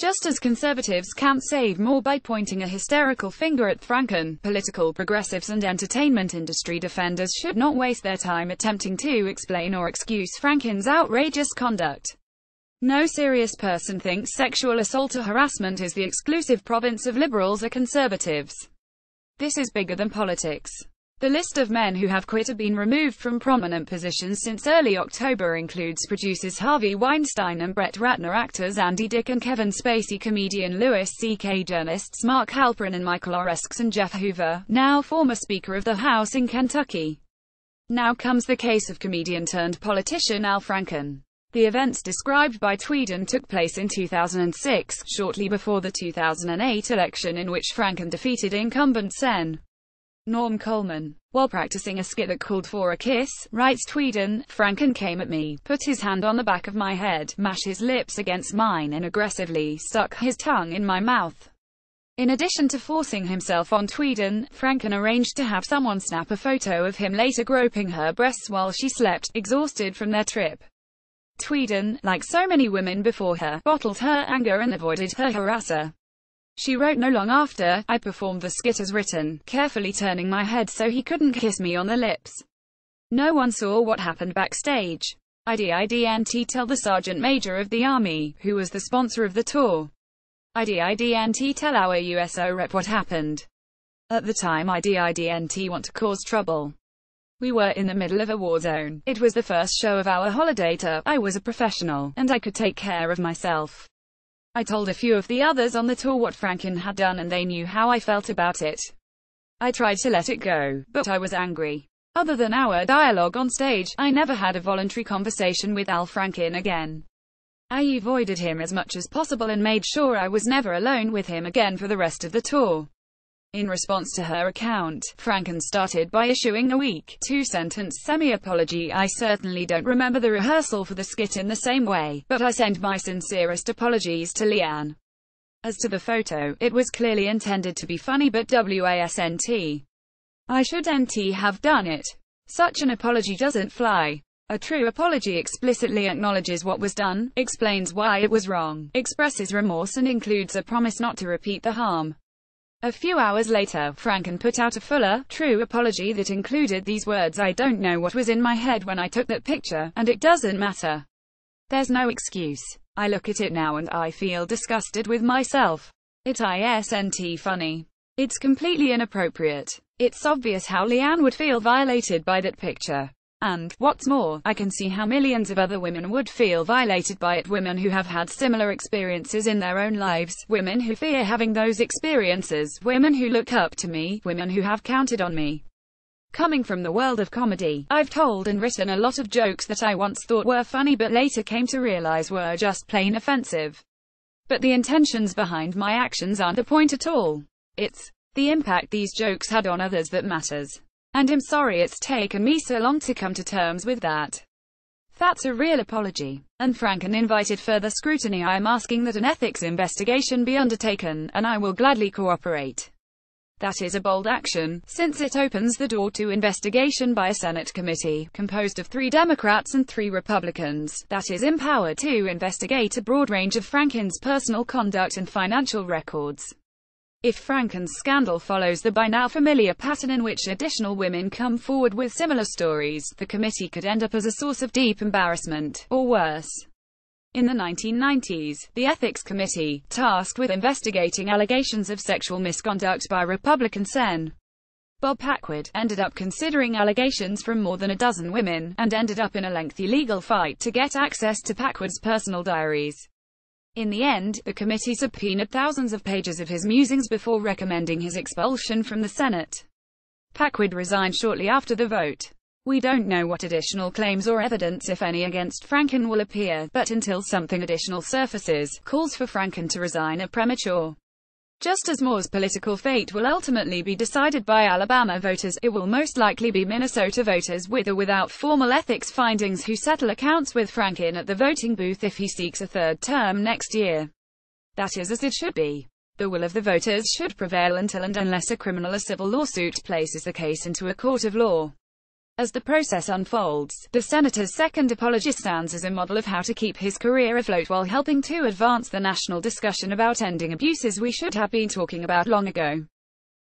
Just as conservatives can't save more by pointing a hysterical finger at Franken, political progressives and entertainment industry defenders should not waste their time attempting to explain or excuse Franken's outrageous conduct. No serious person thinks sexual assault or harassment is the exclusive province of liberals or conservatives. This is bigger than politics. The list of men who have quit or been removed from prominent positions since early October includes producers Harvey Weinstein and Brett Ratner, actors Andy Dick and Kevin Spacey, comedian Louis C.K., journalists Mark Halperin and Michael Oreskes, and Jeff Hoover, now former Speaker of the House in Kentucky. Now comes the case of comedian-turned-politician Al Franken. The events described by Tweeden took place in 2006, shortly before the 2008 election in which Franken defeated incumbent Sen. Norm Coleman. While practicing a skit that called for a kiss, writes Tweeden, Franken came at me, put his hand on the back of my head, mashed his lips against mine and aggressively stuck his tongue in my mouth. In addition to forcing himself on Tweeden, Franken arranged to have someone snap a photo of him later groping her breasts while she slept, exhausted from their trip. Tweeden, like so many women before her, bottled her anger and avoided her harasser. She wrote no long after, I performed the skit as written, carefully turning my head so he couldn't kiss me on the lips. No one saw what happened backstage. I didn't tell the sergeant major of the army, who was the sponsor of the tour. I didn't tell our USO rep what happened. At the time I didn't want to cause trouble. We were in the middle of a war zone. It was the first show of our holiday tour. I was a professional, and I could take care of myself. I told a few of the others on the tour what Franken had done and they knew how I felt about it. I tried to let it go, but I was angry. Other than our dialogue on stage, I never had a voluntary conversation with Al Franken again. I avoided him as much as possible and made sure I was never alone with him again for the rest of the tour. In response to her account, Franken started by issuing a weak, two-sentence semi-apology. I certainly don't remember the rehearsal for the skit in the same way, but I send my sincerest apologies to Leanne. As to the photo, it was clearly intended to be funny but wasn't. I shouldn't have done it. Such an apology doesn't fly. A true apology explicitly acknowledges what was done, explains why it was wrong, expresses remorse and includes a promise not to repeat the harm. A few hours later, Franken put out a fuller, true apology that included these words: I don't know what was in my head when I took that picture, and it doesn't matter. There's no excuse. I look at it now and I feel disgusted with myself. It isn't funny. It's completely inappropriate. It's obvious how Leanne would feel violated by that picture. And, what's more, I can see how millions of other women would feel violated by it, women who have had similar experiences in their own lives, women who fear having those experiences, women who look up to me, women who have counted on me. Coming from the world of comedy, I've told and written a lot of jokes that I once thought were funny but later came to realize were just plain offensive. But the intentions behind my actions aren't the point at all. It's the impact these jokes had on others that matters. And I'm sorry it's taken me so long to come to terms with that. That's a real apology. And Franken invited further scrutiny. I am asking that an ethics investigation be undertaken, and I will gladly cooperate. That is a bold action, since it opens the door to investigation by a Senate committee, composed of 3 Democrats and 3 Republicans, that is empowered to investigate a broad range of Franken's personal conduct and financial records. If Franken's scandal follows the by now familiar pattern in which additional women come forward with similar stories, the committee could end up as a source of deep embarrassment, or worse. In the 1990s, the Ethics Committee, tasked with investigating allegations of sexual misconduct by Republican Sen. Bob Packwood, ended up considering allegations from more than a dozen women, and ended up in a lengthy legal fight to get access to Packwood's personal diaries. In the end, the committee subpoenaed thousands of pages of his musings before recommending his expulsion from the Senate. Packwood resigned shortly after the vote. We don't know what additional claims or evidence, if any, against Franken will appear, but until something additional surfaces, calls for Franken to resign are premature. Just as Moore's political fate will ultimately be decided by Alabama voters, it will most likely be Minnesota voters with or without formal ethics findings who settle accounts with Franken at the voting booth if he seeks a 3rd term next year. That is as it should be. The will of the voters should prevail until and unless a criminal or civil lawsuit places the case into a court of law. As the process unfolds, the senator's second apology stands as a model of how to keep his career afloat while helping to advance the national discussion about ending abuses we should have been talking about long ago.